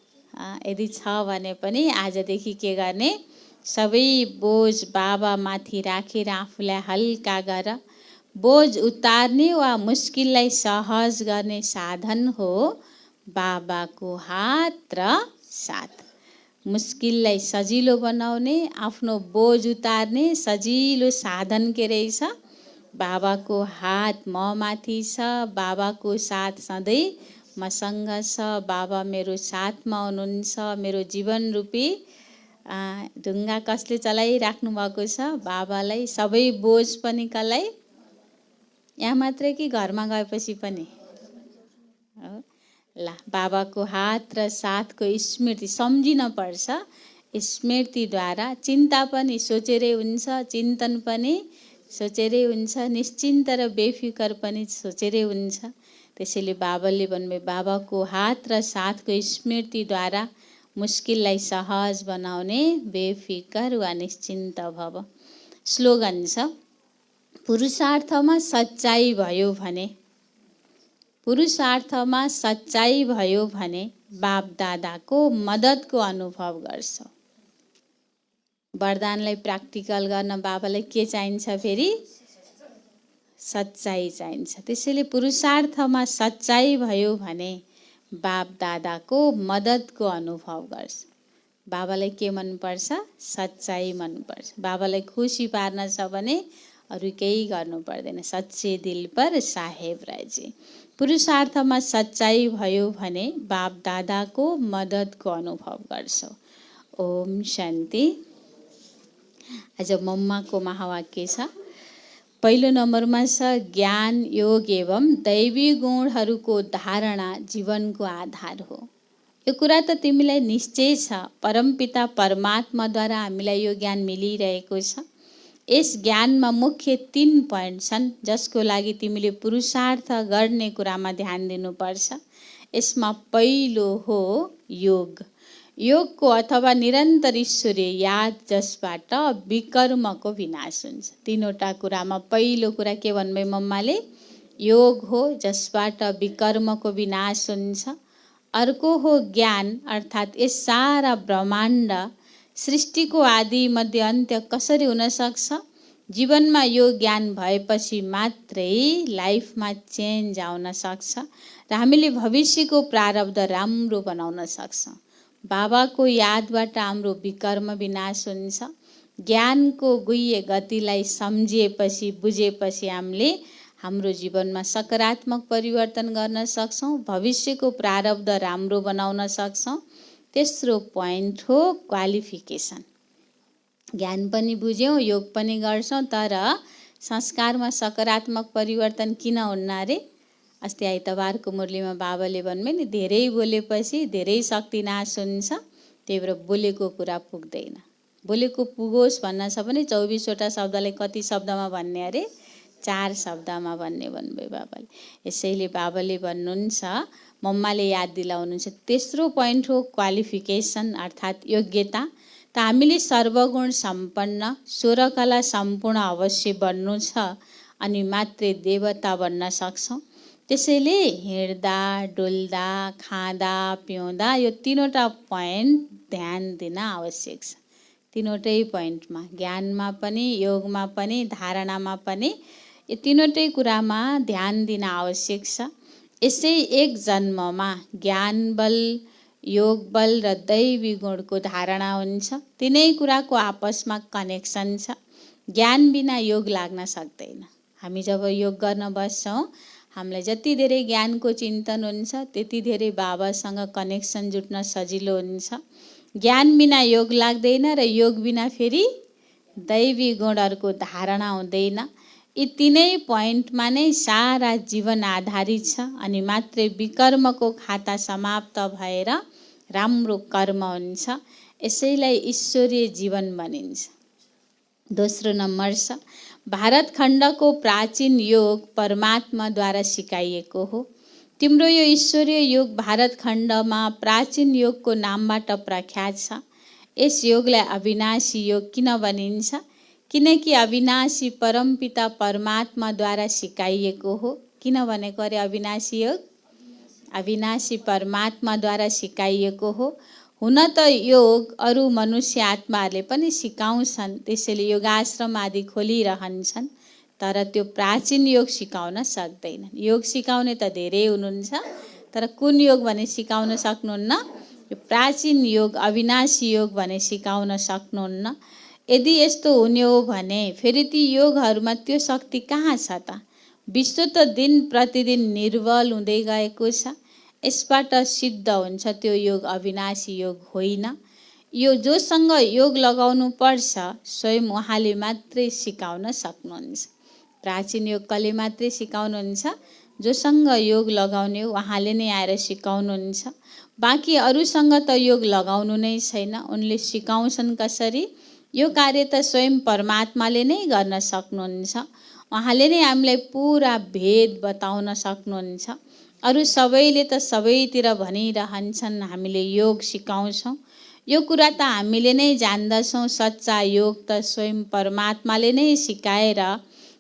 यदि छ भने पनि आजदेखि के गर्ने? सबै बोझ बाबामाथि राखेर आफूलाई हल्का गर। बोझ उतार्ने वा मुस्किललाई सहज गर्ने साधन हो बाबाको हात र साथ। मुस्किललाई सजिलो बनाउने, आफ्नो बोझ उतार्ने सजिलो साधन के रहेछ? बाबाको हात म माथि छ। बाबाको साथ सधैँ मसँग छ। बाबा मेरो साथमा हुनुहुन्छ। मेरो जीवन रूपी ढुङ्गा कसले चलाइराख्नु भएको छ? बाबालाई। सबै बोझ पनि कसलाई? यहाँ मात्रै कि घरमा गएपछि पनि? ल, बाबाको हात र साथको स्मृति सम्झिन पर्छ। स्मृतिद्वारा चिन्ता पनि सोचेरै हुन्छ, चिन्तन पनि सोचेरै हुन्छ, निश्चिन्त र बेफिकर पनि सोचेरै हुन्छ। त्यसैले बाबाले भन्नुभयो बाबाको हात र साथको स्मृतिद्वारा मुस्किललाई सहज बनाउने, बेफिकर वा निश्चिन्त भव। स्लोगन छ, पुरुषार्थमा सच्चाइ भयो भने, पुरुषार्थमा सच्चाइ भयो भने बाप दादाको मद्दतको अनुभव गर्छौ। वरदानलाई प्र्याक्टिकल गर्न बाबालाई के चाहिन्छ? फेरि सच्चाइ चाहिन्छ। त्यसैले पुरुषार्थमा सच्चाइ भयो भने बाप दादाको मद्दतको अनुभव गर्छ। बाबालाई के मनपर्छ? सच्चाइ मनपर्छ। बाबालाई खुसी पार्न छ भने अरू केही गर्नु पर्दैन। सच्चे दिल पर साहेब राजी। पुरुषार्थमा सच्चाइ भयो भने बाप दादाको मद्दतको अनुभव गर्छौ। ओम शान्ति। आज मम्माको महावाक्य छ। पहिलो नम्बरमा छ, ज्ञान योग एवं दैवी गुणहरूको धारणा जीवनको आधार हो। यो कुरा त तिमीलाई निश्चय छ, परमपिता परमात्माद्वारा हामीलाई यो ज्ञान मिलिरहेको छ। यस ज्ञानमा मुख्य 3 पोइन्ट छन् जसको लागि तिमीले पुरुषार्थ गर्ने कुरामा ध्यान दिनुपर्छ। यसमा पहिलो हो योग। योगको अथवा निरन्तर ईश्वरीय याद जसबाट विकर्मको विनाश हुन्छ। 3वटा कुरामा पहिलो कुरा के भन्नुभयो मम्माले? योग हो जसबाट विकर्मको विनाश हुन्छ। अर्को हो ज्ञान, अर्थात् यस सारा ब्रह्माण्ड सृष्टिको आदि मध्य अन्त्य कसरी हुन सक्छ? जीवनमा यो ज्ञान भएपछि मात्रै लाइफमा चेन्ज आउन सक्छ र हामीले भविष्यको प्रारब्ध राम्रो बनाउन सक्छौँ। बाबाको यादबाट हाम्रो विकर्म विनाश हुन्छ। ज्ञानको गुह्य गतिलाई सम्झिएपछि बुझेपछि हामीले हाम्रो जीवनमा सकारात्मक परिवर्तन गर्न सक्छौँ, भविष्यको प्रारब्ध राम्रो बनाउन सक्छौँ। तेस्रो पोइन्ट हो क्वालिफिकेसन। ज्ञान पनि बुझ्यौँ, योग पनि गर्छौँ, तर संस्कारमा सकारात्मक परिवर्तन किन हुन्न रे? अस्ति आइतबारको मुरलीमा बाबाले भन्नुभयो नि, धेरै बोलेपछि धेरै शक्ति नाश हुन्छ, त्यही भएर बोलेको कुरा पुग्दैन। बोलेको पुगोस् भन्न छ भने 24वटा शब्दलाई कति शब्दमा भन्ने अरे? 4 शब्दमा भन्ने भन्नुभयो बाबाले। यसैले बाबाले भन्नुहुन्छ, मम्माले याद दिलाउनुहुन्छ, तेस्रो पोइन्ट हो क्वालिफिकेसन अर्थात् योग्यता। त हामीले सर्वगुण सम्पन्न 16 कला सम्पूर्ण अवश्य बन्नु छ अनि मात्रै देवता बन्न सक्छौँ। त्यसैले हिँड्दा डुल्दा खाँदा पिउँदा यो तीनवटा पोइन्ट ध्यान दिन आवश्यक छ। तीनवटै पोइन्टमा, ज्ञानमा पनि, योगमा पनि, धारणामा पनि, यो तीनवटै कुरामा ध्यान दिन आवश्यक छ। यसै एक जन्ममा ज्ञान बल, योग बल र दैवी गुणको धारणा हुन्छ। तिनै कुराको आपसमा कनेक्सन छ। ज्ञान बिना योग लाग्न सक्दैन। हामी जब योग गर्न बस्छौँ, हामीलाई जति धेरै ज्ञानको चिन्तन हुन्छ त्यति धेरै बाबासँग कनेक्सन जुट्न सजिलो हुन्छ। ज्ञान बिना योग लाग्दैन र योग बिना फेरि दैवी गुणहरूको धारणा हुँदैन। यी तीनै पोइन्टमा नै सारा जीवन आधारित छ अनि मात्रै विकर्मको खाता समाप्त भएर राम्रो कर्म हुन्छ। यसैलाई ईश्वरीय जीवन भनिन्छ। दोस्रो नम्बर छ, भारत खण्डको प्राचीन योग परमात्माद्वारा सिकाइएको हो। तिम्रो यो ईश्वरीय योग भारत खण्डमा प्राचीन योगको नामबाट प्रख्यात छ। यस योगलाई अविनाशी योग किन भनिन्छ? किनकि अविनाशी परमपिता परमात्माद्वारा सिकाइएको हो। किन भनेको अरे अविनाशी योग? अविनाशी परमात्माद्वारा सिकाइएको हो। हुन त योग अरू मनुष्य आत्माहरूले पनि सिकाउँछन्, त्यसैले योगाश्रम आदि खोलिरहन्छन्, तर त्यो प्राचीन योग सिकाउन सक्दैनन्। योग सिकाउने त धेरै हुनुहुन्छ, तर कुन योग भने सिकाउन सक्नुहुन्न? यो प्राचीन योग अविनाशी योग भने सिकाउन सक्नुहुन्न। यदि यस्तो हुने हो भने फेरि ती योगहरूमा त्यो शक्ति कहाँ छ त? विश्व त दिन प्रतिदिन निर्बल हुँदै गएको छ। यसबाट सिद्ध हुन्छ त्यो योग अविनाशी योग होइन। यो जोसँग योग लगाउनु पर्छ स्वयं उहाँले मात्रै सिकाउन सक्नुहुन्छ। प्राचीन योग कसले मात्रै सिकाउनुहुन्छ? जोसँग योग लगाउने हो उहाँले नै आएर सिकाउनुहुन्छ। बाँकी अरूसँग त योग लगाउनु नै छैन। उनले सिकाउँछन् कसरी? यो कार्य त स्वयं परमात्माले नै गर्न सक्नुहुन्छ। उहाँले नै हामीलाई पुरा भेद बताउन सक्नुहुन्छ। अरू सबैले त सबैतिर भनिरहन्छन् हामीले योग सिकाउँछौँ। यो कुरा त हामीले नै जान्दछौँ। सच्चा योग त स्वयं परमात्माले नै सिकाएर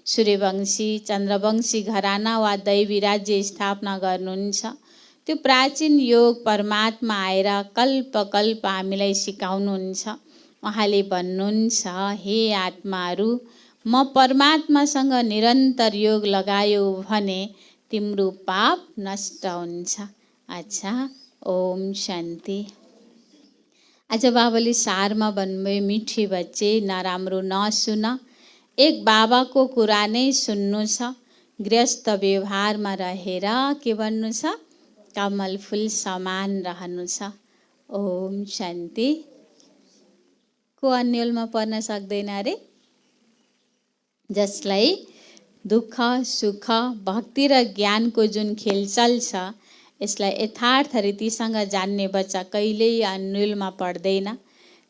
सूर्यवंशी चन्द्रवंशी घराना वा दैवी राज्य स्थापना गर्नुहुन्छ। त्यो प्राचीन योग परमात्मा आएर कल्प कल्प हामीलाई सिकाउनुहुन्छ। उहाँले भन्नुहुन्छ, हे आत्माहरू, म परमात्मासँग निरन्तर योग लगायो भने तिम्रो पाप नष्ट हुन्छ। अच्छा, ओम शान्ति। आज बाबाले सारमा भन्नुभयो, मिठी बच्चे नराम्रो नसुन, एक बाबाको कुरा नै सुन्नु छ। गृहस्थ व्यवहारमा रहेर के भन्नु छ? कमल फुल समान रहनु छ। ओम शान्ति। को अन्यलमा पर्न सक्दैन अरे? जसलाई दुःख सुख भक्ति र ज्ञानको जुन खेलचल छ यसलाई यथार्थ रीतिसँग जान्ने बच्चा कहिल्यै अन्यलमा पर्दैन।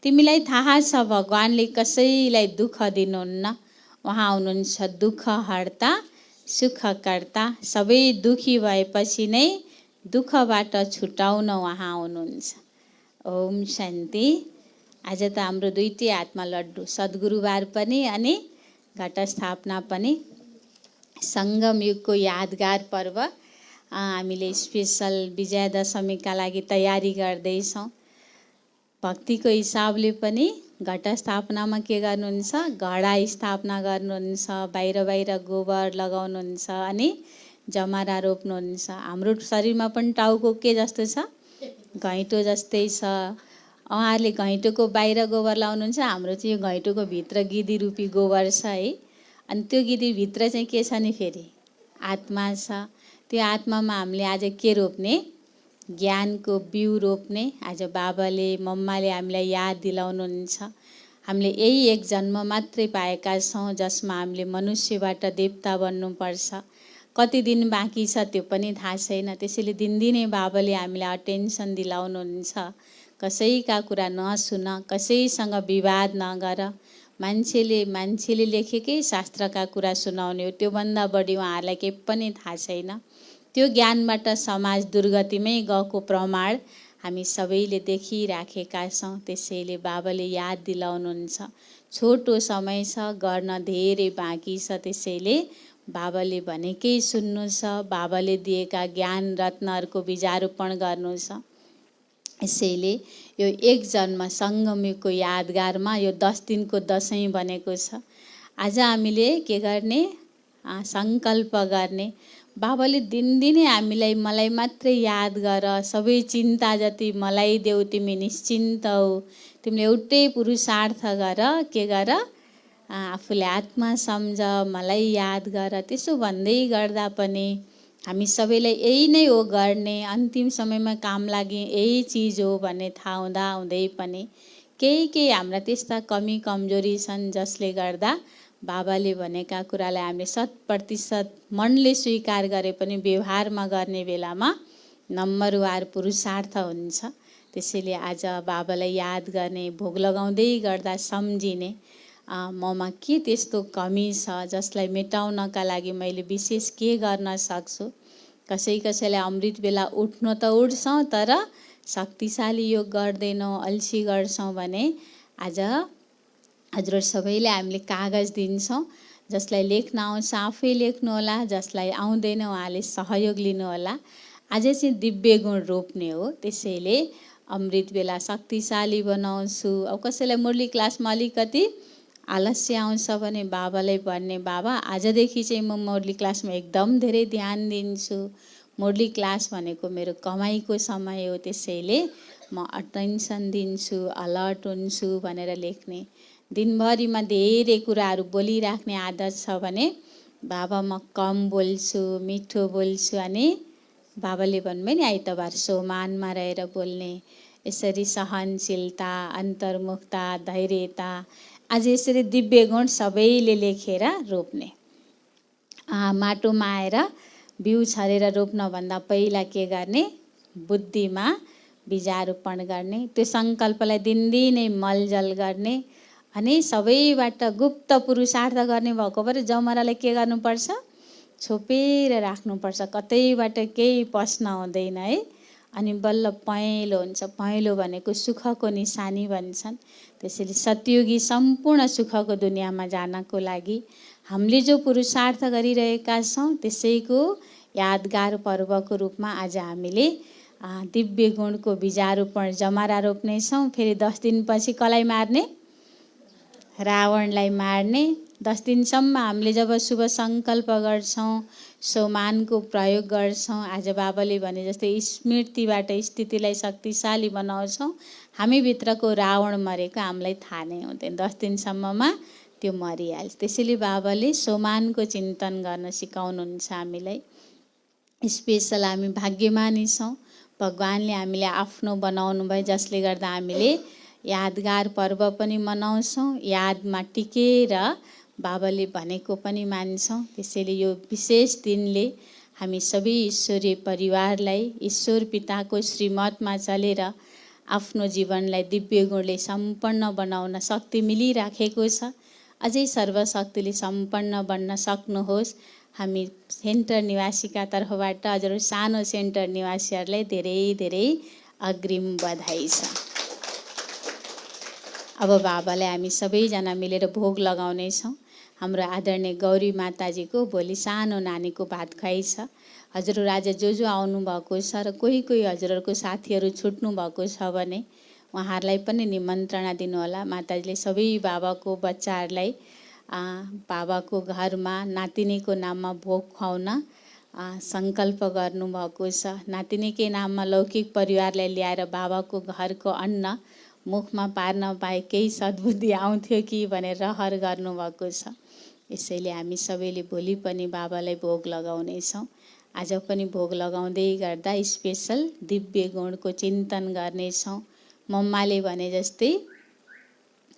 तिमीलाई थाहा छ भगवानले कसैलाई दुःख दिनुहुन्न। उहाँ हुनुहुन्छ दुःख हर्ता सुखकर्ता। सबै दुखी भएपछि नै दुःखबाट छुटाउन उहाँ हुनुहुन्छ। ओम शान्ति। आज त हाम्रो दुईटै हातमा लड्डु, सद्गुरुबार पनि अनि घटस्थापना पनि। सङ्गम युगको यादगार पर्व हामीले स्पेसल विजयादशमीका लागि तयारी गर्दैछौँ। भक्तिको हिसाबले पनि घटस्थापनामा के गर्नुहुन्छ? घडा स्थापना गर्नुहुन्छ, बाहिर बाहिर गोबर लगाउनुहुन्छ अनि जमरा रोप्नुहुन्छ। हाम्रो शरीरमा पनि टाउको के जस्तो छ? घैँटो जस्तै छ। उहाँहरूले घैँटोको बाहिर गोबर लाउनुहुन्छ, हाम्रो चाहिँ यो घैँटोको भित्र गिधी रूपी गोबर छ है। अनि त्यो गिधी भित्र चाहिँ के छ नि फेरि? आत्मा छ। त्यो आत्मामा हामीले आज के रोप्ने? ज्ञानको बिउ रोप्ने। आज बाबाले मम्माले हामीलाई याद दिलाउनुहुन्छ। हामीले यही एक जन्म मात्रै पाएका छौँ जसमा हामीले मनुष्यबाट देवता बन्नुपर्छ। कति दिन बाँकी छ त्यो पनि थाहा छैन। त्यसैले दिनदिनै बाबाले हामीलाई अटेन्सन दिलाउनुहुन्छ। कसैका कुरा नसुन, कसैसँग विवाद नगर। मान्छेले लेखेकै शास्त्रका कुरा सुनाउने हो, त्योभन्दा बढी उहाँहरूलाई केही पनि थाहा छैन। त्यो ज्ञानबाट समाज दुर्गतिमै गएको प्रमाण हामी सबैले देखिराखेका छौँ। त्यसैले बाबाले याद दिलाउनुहुन्छ, छोटो समय छ, गर्न धेरै बाँकी छ। त्यसैले बाबाले भनेकै सुन्नु छ, बाबाले दिएका ज्ञान रत्नहरूको बीजारोपण गर्नु छ। यसैले यो एक जन्म सङ्गमको यादगारमा यो 10 दिनको दशैँ बनेको छ। आज हामीले के गर्ने? सङ्कल्प गर्ने। बाबाले दिनदिनै हामीलाई मलाई मात्रै याद गर, सबै चिन्ता जति मलाई देऊ, तिमी निश्चिन्त हौ, तिमीले एउटै पुरुषार्थ गर, के गर? आफूले आत्मा सम्झ, मलाई याद गर। त्यसो भन्दै गर्दा पनि हामी सबैलाई यही नै हो गर्ने, अन्तिम समयमा काम लागि यही चिज हो भन्ने थाहा हुँदा हुँदै पनि केही हाम्रा त्यस्ता कमी कमजोरी छन् जसले गर्दा बाबाले भनेका कुरालाई हामीले 100% मनले स्वीकार गरे पनि व्यवहारमा गर्ने बेलामा नम्बरवार पुरुषार्थ हुन्छ। त्यसैले आज बाबालाई याद गर्ने, भोग लगाउँदै गर्दा सम्झिने ममा के त्यस्तो कमी छ जसलाई मेटाउनका लागि मैले विशेष के गर्न सक्छु। कसैलाई अमृत बेला उठ्न त उठ्छौँ तर शक्तिशाली योग गर्दैनौँ, अल्छी गर्छौँ भने आज हजुर सबैले हामीले कागज दिन्छौँ। जसलाई लेख्न आउँछ आफै लेख्नुहोला, जसलाई आउँदैन उहाँले सहयोग लिनुहोला। आज चाहिँ दिव्य गुण रोप्ने हो। त्यसैले अमृत बेला शक्तिशाली बनाउँछु। अब कसैलाई मुरली क्लासमा अलिकति आलस्य आउँछ भने बाबालाई भन्ने, बाबा आजदेखि चाहिँ म मुरली क्लासमा एकदम धेरै ध्यान दिन्छु। मुरली क्लास भनेको मेरो कमाइको समय हो, त्यसैले म अटेन्सन दिन्छु, अलर्ट हुन्छु भनेर लेख्ने। दिनभरिमा धेरै कुराहरू बोलिराख्ने आदत छ भने बाबा म कम बोल्छु, मिठो बोल्छु अनि बाबाले भन्नुभयो नि आइतबार सोमानमा रहेर बोल्ने। यसरी सहनशीलता, अन्तर्मुखता, धैर्यता, आज यसरी दिव्य गुण सबैले लेखेर रोप्ने। माटोमा आएर बिउ छरेर रोप्नभन्दा पहिला के गर्ने? बुद्धिमा बीजारोपण गर्ने। त्यो सङ्कल्पलाई दिनदिनै मलजल गर्ने अनि सबैबाट गुप्त पुरुषार्थ गर्ने भएको भएर जमरालाई के गर्नुपर्छ? छोपेर राख्नुपर्छ, कतैबाट केही पस्न हुँदैन है। अनि बल्ल पहेँलो हुन्छ। पहेँलो भनेको सुखको निशानी भन्छन्। त्यसैले सतयुगी सम्पूर्ण सुखको दुनियाँमा जानको लागि हामीले जो पुरुषार्थ गरिरहेका छौँ त्यसैको यादगार पर्वको रूपमा आज हामीले दिव्य गुणको बीजारोपण जमरा रोप्नेछौँ। फेरि 10 दिनपछि कसलाई मार्ने? रावणलाई मार्ने। 10 दिनसम्म हामीले जब शुभ सङ्कल्प गर्छौँ, सोमानको प्रयोग गर्छौँ, आज बाबाले भने जस्तै स्मृतिबाट स्थितिलाई शक्तिशाली बनाउँछौँ, हामीभित्रको रावण मरेको हामीलाई थाहा नै हुँदैन। 10 दिनसम्ममा त्यो मरिहाल्छ। त्यसैले बाबाले सोमानको चिन्तन गर्न सिकाउनुहुन्छ हामीलाई। स्पेसल हामी भाग्यमानी छौँ। भगवानले हामीले आफ्नो बनाउनु भयो, जसले गर्दा हामीले यादगार पर्व पनि मनाउँछौँ, यादमा टिकेर बाबाले भनेको पनि मान्छौँ। त्यसैले यो विशेष दिनले हामी सबै ईश्वरीय परिवारलाई ईश्वर पिताको श्रीमतमा चलेर आफ्नो जीवनलाई दिव्य गुणले सम्पन्न बनाउन शक्ति मिलिराखेको छ। अझै सर्वशक्तिले सम्पन्न बन्न सक्नुहोस्। हामी सेन्टर निवासीका तर्फबाट हजुर सानो सेन्टर निवासीहरूलाई धेरै धेरै अग्रिम बधाई छ। अब बाबालाई हामी सबैजना मिलेर भोग लगाउनेछौँ। हाम्रो आदरणीय गौरी माताजीको भोलि सानो नानीको भात खुवाइ छ। हजुरहरू आज जो आउनुभएको छ र कोही हजुरहरूको साथीहरू छुट्नु भएको छ भने उहाँहरूलाई पनि निमन्त्रणा दिनुहोला। माताजीले सबै बाबाको बच्चाहरूलाई बाबाको घरमा नातिनीको नाममा भोग खुवाउन सङ्कल्प गर्नुभएको छ। नातिनीकै नाममा लौकिक परिवारलाई ल्याएर बाबाको घरको अन्न मुखमा पार्न पाए केही सद्बुद्धि आउँथ्यो कि भनेर रहर गर्नुभएको छ। यसैले हामी सबैले भोलि पनि बाबालाई भोग लगाउनेछौँ। आज पनि भोग लगाउँदै गर्दा स्पेसल दिव्य गुणको चिन्तन गर्नेछौँ। मम्माले भने जस्तै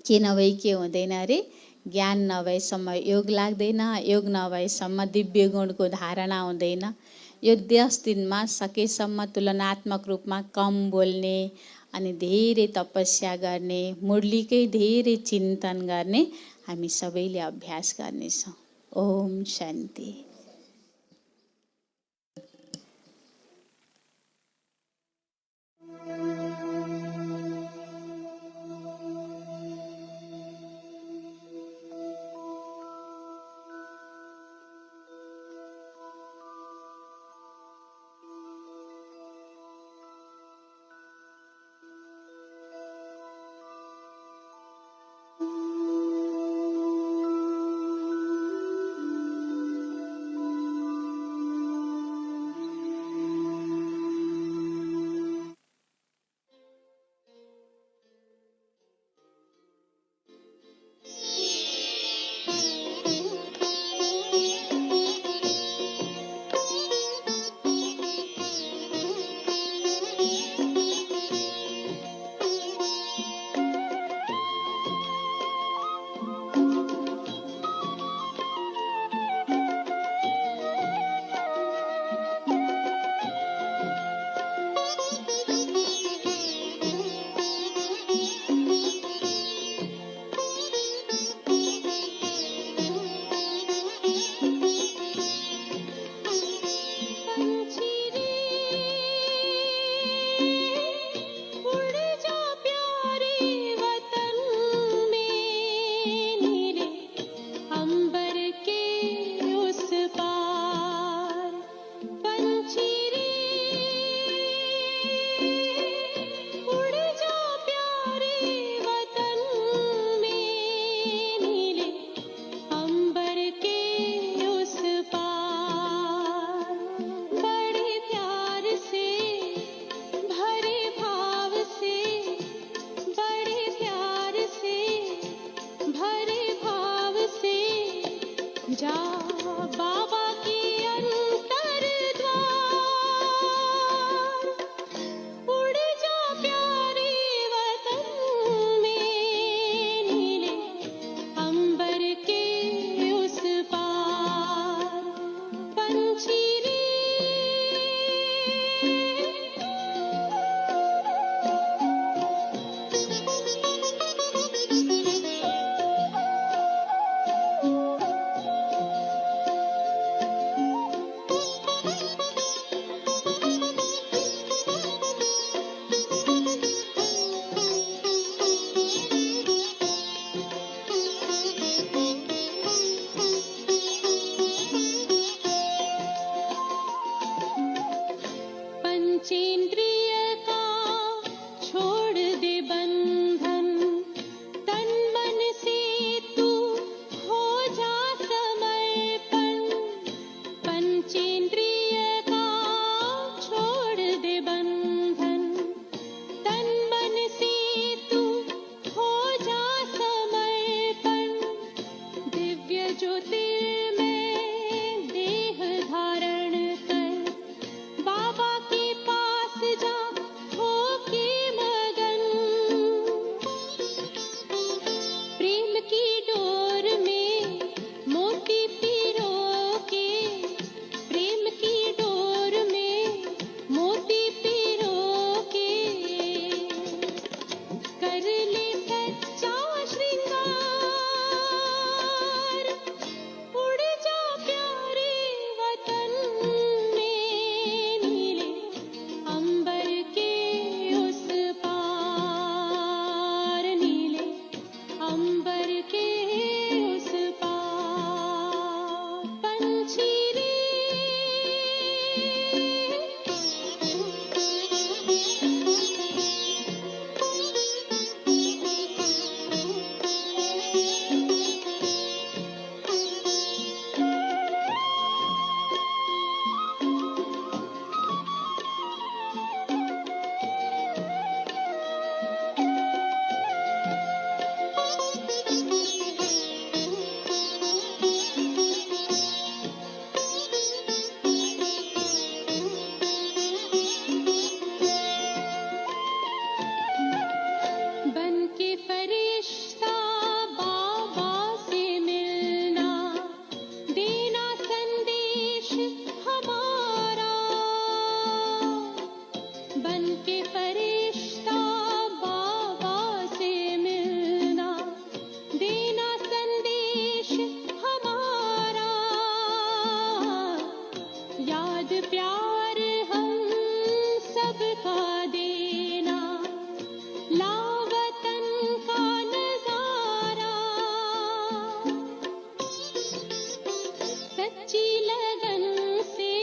के नभई के हुँदैन अरे, ज्ञान नभएसम्म योग लाग्दैन, योग नभएसम्म दिव्य गुणको धारणा हुँदैन। यो 10 दिनमा सकेसम्म तुलनात्मक रूपमा कम बोल्ने अनि धेरै तपस्या गर्ने, मुरलीकै धेरै चिन्तन गर्ने हामी सबैले अभ्यास गर्नेछौँ। ओम शान्ति। पंछी रे पंचेंद्रिय का छोड़ दे बंधन, तन मन से तू हो जा समर्पण। पंचेंद्रिय का छोड़ दे बंधन, तन मन से तू हो जा समर्पण। दिव्य ज्योतिर्मय देह धारण कर, बाबा के पास जा होके मगन। प्रेम की डोर में मोती पिरो के, प्रेम की डोर में मोती पिरो के, कर ले सच्चा श्रृंगार। उड़ जा प्यारे वतन में, नीले अंबर के उस पार, नीले अंबर के उस पार। पंछी रे बन के फरिश्ता बाबा से मिलना, देना संदेश हमारा। बन के फरिश्ता बाबा से मिलना, देना संदेश हमारा। याद प्यार हम सबका देना, लावतन का नजारा। सच्ची लगन से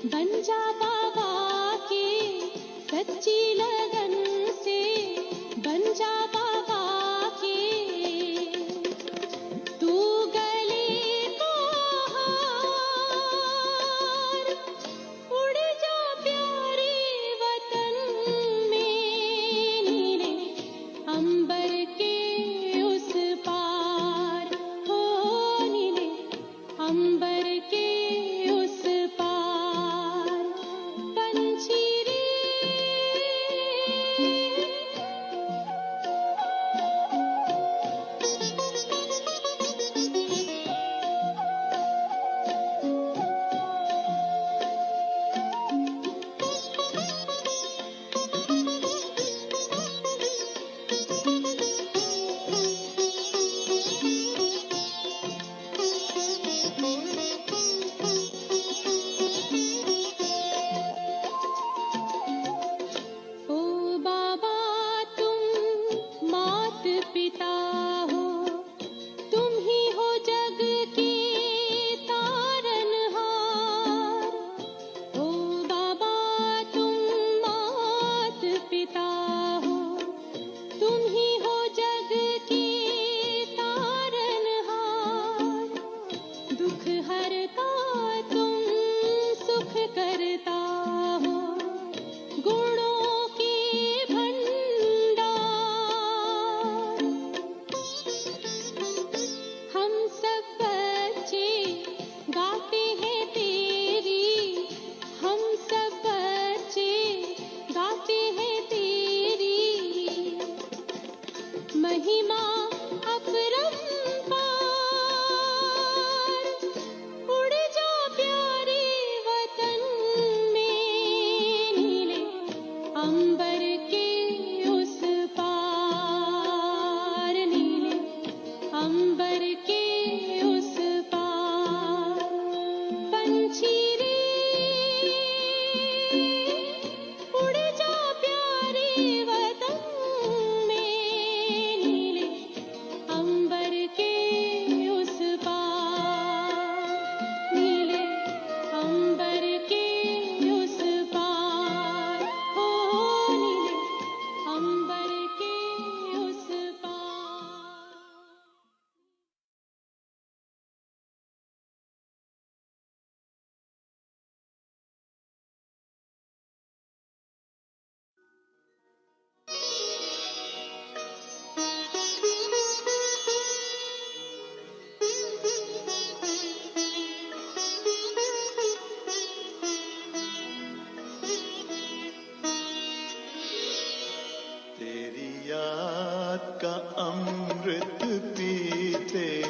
बन जा बाबा के, सच्ची लगन से बन जा बाबा के। तू गले को हार, उड़ जा प्यारे वतन में, नीले अंबर के उस पार। हो नीले अंबर के उस पार। तेरी याद का अमृत पीते